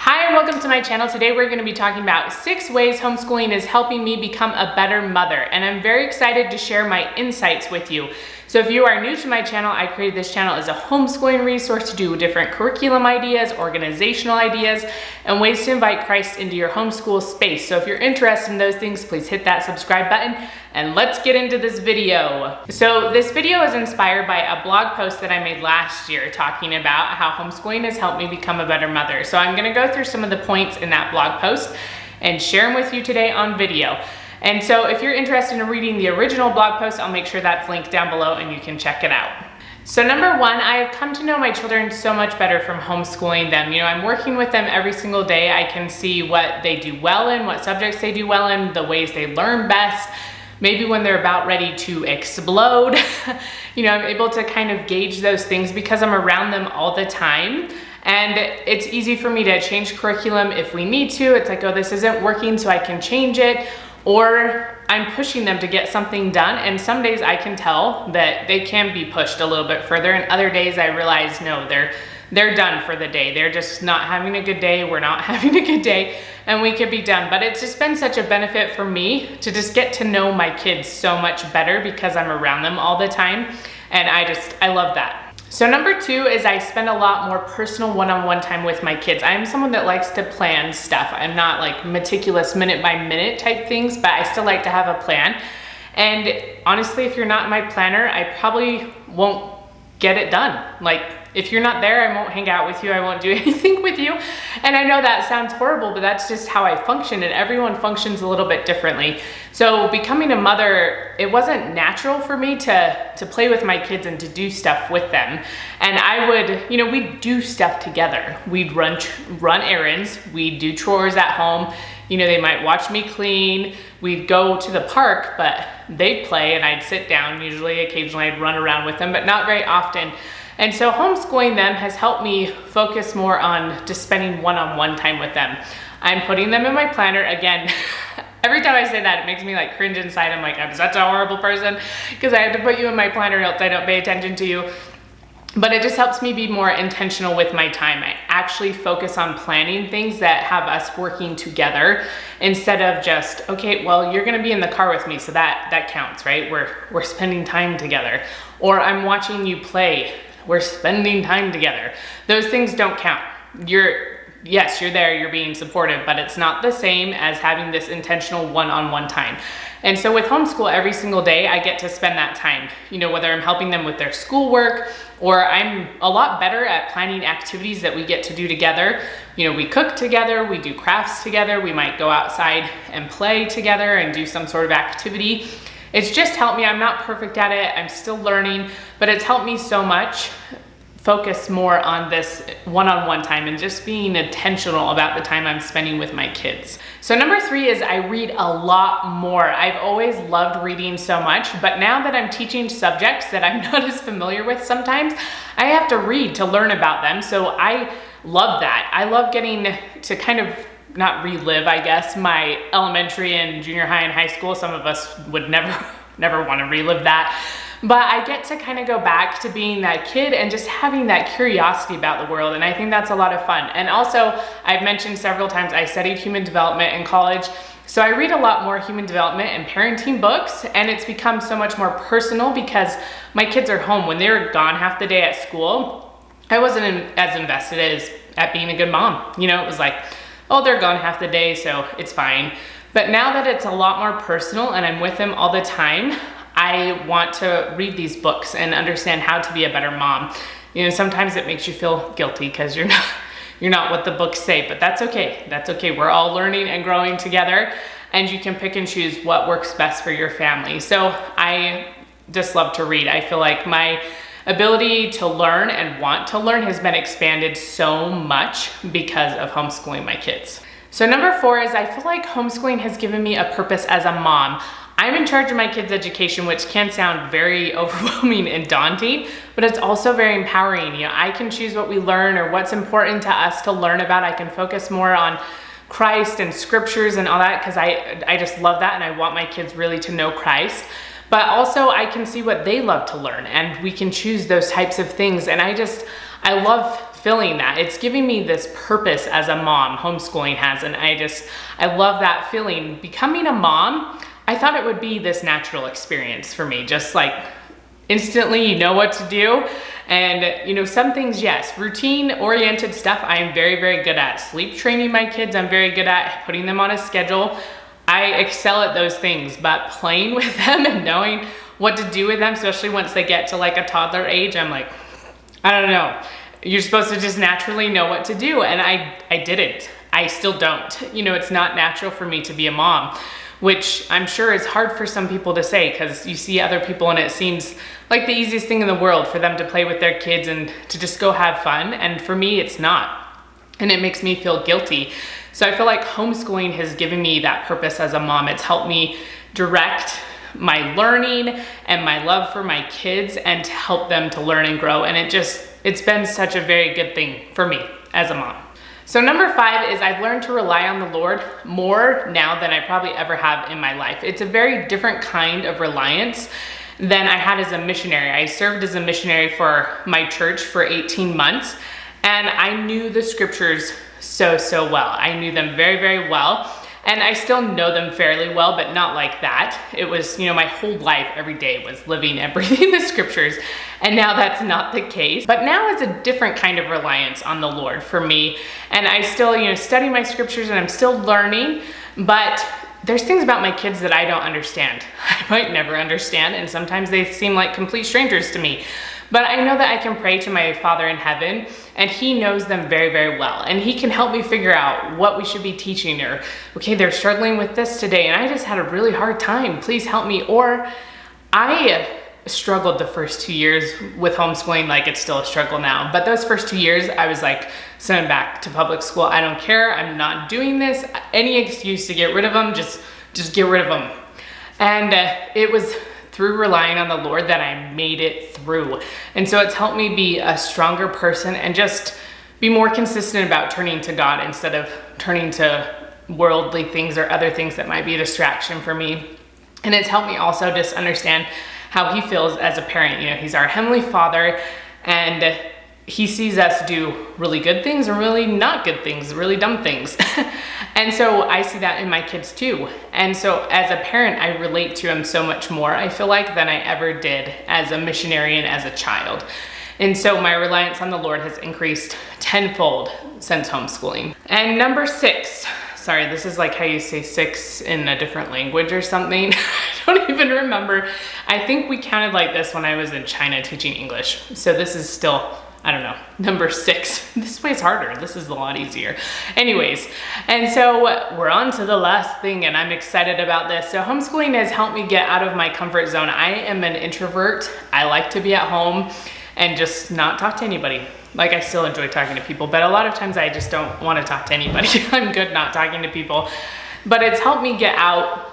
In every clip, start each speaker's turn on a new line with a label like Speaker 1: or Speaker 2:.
Speaker 1: Hi and welcome to my channel. Today we're going to be talking about 6 ways homeschooling is helping me become a better mother, and I'm very excited to share my insights with you. So if you are new to my channel, I created this channel as a homeschooling resource to do different curriculum ideas, organizational ideas, and ways to invite Christ into your homeschool space. So if you're interested in those things, please hit that subscribe button and let's get into this video. So this video is inspired by a blog post that I made last year talking about how homeschooling has helped me become a better mother. So I'm gonna go through some of the points in that blog post and share them with you today on video. And so if you're interested in reading the original blog post, I'll make sure that's linked down below and you can check it out. So number 1, I have come to know my children so much better from homeschooling them. You know, I'm working with them every single day. I can see what they do well in, what subjects they do well in, the ways they learn best. Maybe when they're about ready to explode, you know, I'm able to kind of gauge those things because I'm around them all the time. And it's easy for me to change curriculum if we need to. It's like, oh, this isn't working, so I can change it. Or I'm pushing them to get something done. And some days I can tell that they can be pushed a little bit further. And other days I realize, no, they're done for the day. They're just not having a good day. We're not having a good day and we could be done. But it's just been such a benefit for me to just get to know my kids so much better because I'm around them all the time. And I love that. So number 2 is I spend a lot more personal one-on-one time with my kids. I'm someone that likes to plan stuff. I'm not like meticulous minute by minute type things, but I still like to have a plan. And honestly, if you're not in my planner, I probably won't get it done. Like, if you're not there, I won't hang out with you. I won't do anything with you. And I know that sounds horrible, but that's just how I function, and everyone functions a little bit differently. So becoming a mother, it wasn't natural for me to play with my kids and to do stuff with them. And I would, you know, we'd do stuff together. We'd run errands. We'd do chores at home. You know, they might watch me clean. We'd go to the park, but they'd play and I'd sit down. Usually, occasionally I'd run around with them, but not very often. And so homeschooling them has helped me focus more on just spending one-on-one time with them. I'm putting them in my planner. Again, every time I say that, it makes me like cringe inside. I'm like, I'm such a horrible person because I have to put you in my planner else I don't pay attention to you. But it just helps me be more intentional with my time. I actually focus on planning things that have us working together instead of just, okay, well, you're gonna be in the car with me, so that counts, right? We're spending time together. Or I'm watching you play. We're spending time together. Those things don't count. Yes, you're there, you're being supportive, but it's not the same as having this intentional one-on-one time. And so with homeschool, every single day, I get to spend that time, you know, whether I'm helping them with their schoolwork or I'm a lot better at planning activities that we get to do together. You know, we cook together, we do crafts together, we might go outside and play together and do some sort of activity. It's just helped me. I'm not perfect at it. I'm still learning, but it's helped me so much focus more on this one-on-one time and just being intentional about the time I'm spending with my kids. So number 3 is I read a lot more. I've always loved reading so much, but now that I'm teaching subjects that I'm not as familiar with sometimes, I have to read to learn about them. So I love that. I love getting to kind of not relive, I guess, my elementary and junior high and high school. Some of us would never want to relive that. But I get to kind of go back to being that kid and just having that curiosity about the world. And I think that's a lot of fun. And also, I've mentioned several times, I studied human development in college. So I read a lot more human development and parenting books, and it's become so much more personal because my kids are home. When they're gone half the day at school, I wasn't as invested at being a good mom. You know, it was like, oh, they're gone half the day, so it's fine. But now that it's a lot more personal and I'm with them all the time, I want to read these books and understand how to be a better mom. You know, sometimes it makes you feel guilty because you're not what the books say, but that's okay. That's okay. We're all learning and growing together, and you can pick and choose what works best for your family. So I just love to read. I feel like my ability to learn and want to learn has been expanded so much because of homeschooling my kids. So number 4 is I feel like homeschooling has given me a purpose as a mom. I'm in charge of my kids' education, which can sound very overwhelming and daunting, but it's also very empowering. You know, I can choose what we learn or what's important to us to learn about. I can focus more on Christ and scriptures and all that because I just love that, and I want my kids really to know Christ. But also I can see what they love to learn, and we can choose those types of things. And I love feeling that. It's giving me this purpose as a mom, homeschooling has, and I love that feeling. Becoming a mom, I thought it would be this natural experience for me, just like instantly you know what to do. And you know, some things, yes, routine oriented stuff I am very, very good at. Sleep training my kids, I'm very good at. Putting them on a schedule, I excel at those things. But playing with them and knowing what to do with them, especially once they get to like a toddler age, I'm like, I don't know. You're supposed to just naturally know what to do. And I didn't. I still don't. You know, it's not natural for me to be a mom, which I'm sure is hard for some people to say, because you see other people and it seems like the easiest thing in the world for them to play with their kids and to just go have fun. And for me, it's not. And it makes me feel guilty. So I feel like homeschooling has given me that purpose as a mom. It's helped me direct my learning and my love for my kids and to help them to learn and grow. And it's been such a very good thing for me as a mom. So number 5 is I've learned to rely on the Lord more now than I probably ever have in my life. It's a very different kind of reliance than I had as a missionary. I served as a missionary for my church for 18 months, and I knew the scriptures so well. I knew them very, very well. And I still know them fairly well, but not like that. It was, you know, my whole life, every day was living and breathing the scriptures. And now that's not the case. But now it's a different kind of reliance on the Lord for me. And I still, you know, study my scriptures and I'm still learning, but there's things about my kids that I don't understand. I might never understand, and sometimes they seem like complete strangers to me. But I know that I can pray to my Father in heaven, and he knows them very, very well. And he can help me figure out what we should be teaching, or, okay, they're struggling with this today, and I just had a really hard time. Please help me. Or I struggled the first 2 years with homeschooling, like it's still a struggle now. But those first 2 years, I was like, send them back to public school. I don't care. I'm not doing this. Any excuse to get rid of them, just get rid of them. And it was through relying on the Lord that I made it through. And so it's helped me be a stronger person and just be more consistent about turning to God instead of turning to worldly things or other things that might be a distraction for me. And it's helped me also just understand how he feels as a parent. You know, he's our Heavenly Father, and he sees us do really good things and really not good things, really dumb things. And so I see that in my kids too. And so as a parent, I relate to him so much more, I feel like, than I ever did as a missionary and as a child. And so my reliance on the Lord has increased tenfold since homeschooling. And number 6, sorry, this is like how you say 6 in a different language or something. I don't even remember. I think we counted like this when I was in China teaching English. So this is still, I don't know, number 6. This way's harder. This is a lot easier. Anyways, and so we're on to the last thing, and I'm excited about this. So homeschooling has helped me get out of my comfort zone. I am an introvert. I like to be at home and just not talk to anybody. Like, I still enjoy talking to people, but a lot of times I just don't want to talk to anybody. I'm good not talking to people. But it's helped me get out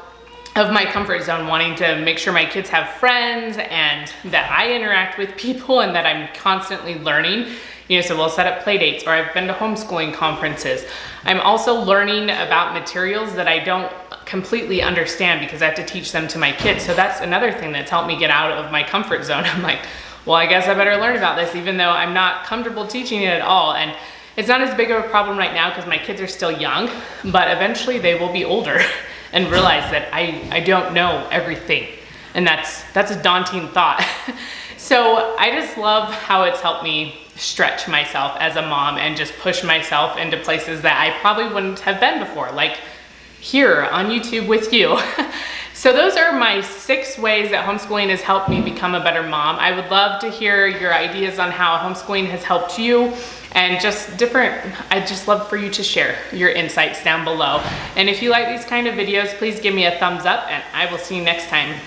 Speaker 1: of my comfort zone, wanting to make sure my kids have friends and that I interact with people and that I'm constantly learning. You know, so we'll set up play dates, or I've been to homeschooling conferences. I'm also learning about materials that I don't completely understand because I have to teach them to my kids. So that's another thing that's helped me get out of my comfort zone. I'm like, well, I guess I better learn about this, even though I'm not comfortable teaching it at all. And it's not as big of a problem right now because my kids are still young, but eventually they will be older and realize that I don't know everything. And that's a daunting thought. So I just love how it's helped me stretch myself as a mom and just push myself into places that I probably wouldn't have been before, like here on YouTube with you. So those are my 6 ways that homeschooling has helped me become a better mom. I would love to hear your ideas on how homeschooling has helped you, and just I'd just love for you to share your insights down below. And if you like these kind of videos, please give me a thumbs up, and I will see you next time.